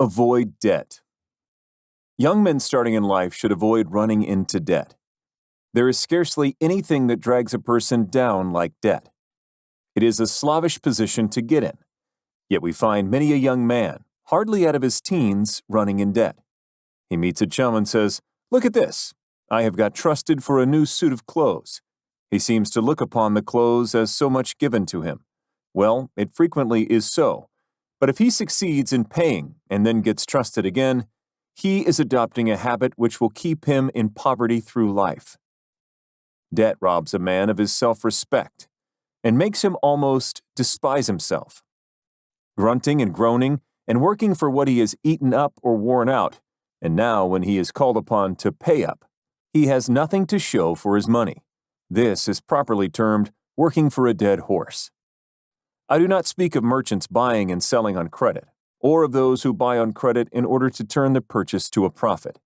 Avoid debt. Young men starting in life should avoid running into debt. There is scarcely anything that drags a person down like debt. It is a slavish position to get in, yet we find many a young man, hardly out of his teens, running in debt. He meets a chum and says, "Look at this. I have got trusted for a new suit of clothes." He seems to look upon the clothes as so much given to him. Well, it frequently is so. But if he succeeds in paying and then gets trusted again, he is adopting a habit which will keep him in poverty through life. Debt robs a man of his self-respect and makes him almost despise himself. Grunting and groaning and working for what he has eaten up or worn out, and now when he is called upon to pay up, he has nothing to show for his money. This is properly termed working for a dead horse. I do not speak of merchants buying and selling on credit, or of those who buy on credit in order to turn the purchase to a profit.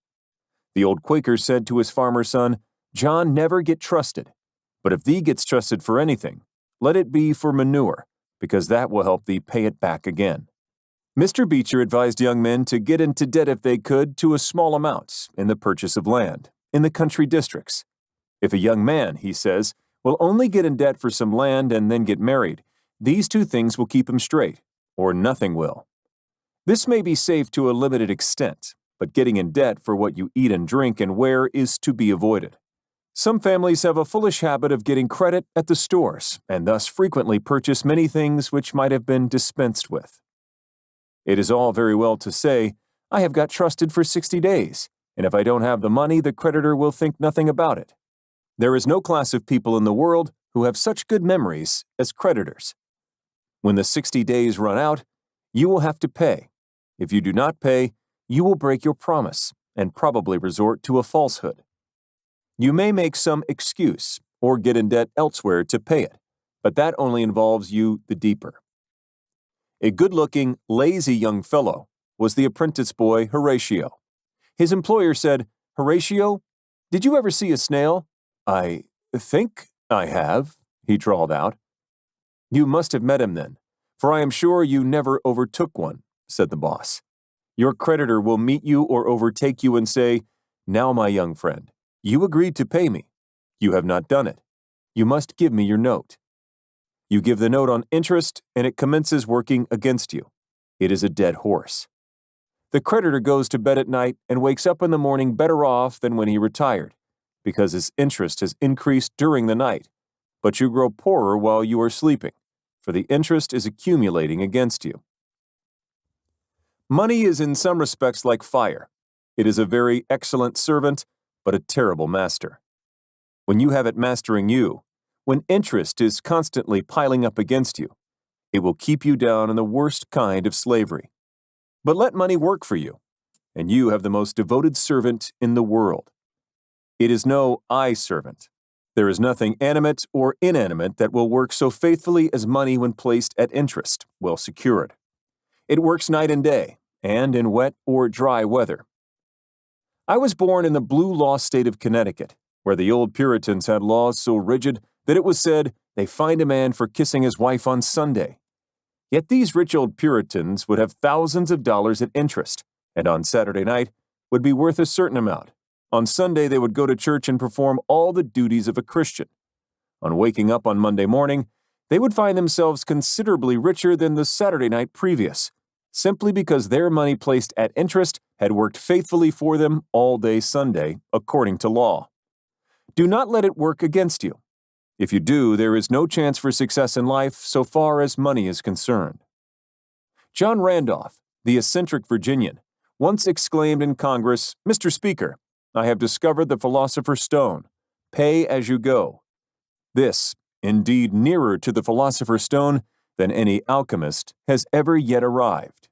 The old Quaker said to his farmer son, "John, never get trusted, but if thee gets trusted for anything, let it be for manure, because that will help thee pay it back again." Mr. Beecher advised young men to get into debt if they could to a small amount in the purchase of land, in the country districts. If a young man, he says, will only get in debt for some land and then get married, these two things will keep him straight, or nothing will. This may be safe to a limited extent, but getting in debt for what you eat and drink and wear is to be avoided. Some families have a foolish habit of getting credit at the stores, and thus frequently purchase many things which might have been dispensed with. It is all very well to say, "I have got trusted for 60 days, and if I don't have the money, the creditor will think nothing about it." There is no class of people in the world who have such good memories as creditors. When the 60 days run out, you will have to pay. If you do not pay, you will break your promise and probably resort to a falsehood. You may make some excuse or get in debt elsewhere to pay it, but that only involves you the deeper. A good-looking, lazy young fellow was the apprentice boy Horatio. His employer said, "Horatio, did you ever see a snail?" "I think I have," he drawled out. "You must have met him then, for I am sure you never overtook one," said the boss. Your creditor will meet you or overtake you and say, "Now, my young friend, you agreed to pay me. You have not done it. You must give me your note." You give the note on interest, and it commences working against you. It is a dead horse. The creditor goes to bed at night and wakes up in the morning better off than when he retired, because his interest has increased during the night, but you grow poorer while you are sleeping, for the interest is accumulating against you. Money is in some respects like fire. It is a very excellent servant, but a terrible master. When you have it mastering you, when interest is constantly piling up against you, it will keep you down in the worst kind of slavery. But let money work for you, and you have the most devoted servant in the world. It is no I servant. There is nothing animate or inanimate that will work so faithfully as money when placed at interest, well secured. It works night and day, and in wet or dry weather. I was born in the blue law state of Connecticut, where the old Puritans had laws so rigid that it was said they fined a man for kissing his wife on Sunday. Yet these rich old Puritans would have thousands of dollars at interest, and on Saturday night would be worth a certain amount. On Sunday, they would go to church and perform all the duties of a Christian. On waking up on Monday morning, they would find themselves considerably richer than the Saturday night previous, simply because their money placed at interest had worked faithfully for them all day Sunday, according to law. Do not let it work against you. If you do, there is no chance for success in life so far as money is concerned. John Randolph, the eccentric Virginian, once exclaimed in Congress, "Mr. Speaker, I have discovered the philosopher's stone. Pay as you go." This, indeed, nearer to the philosopher's stone than any alchemist has ever yet arrived.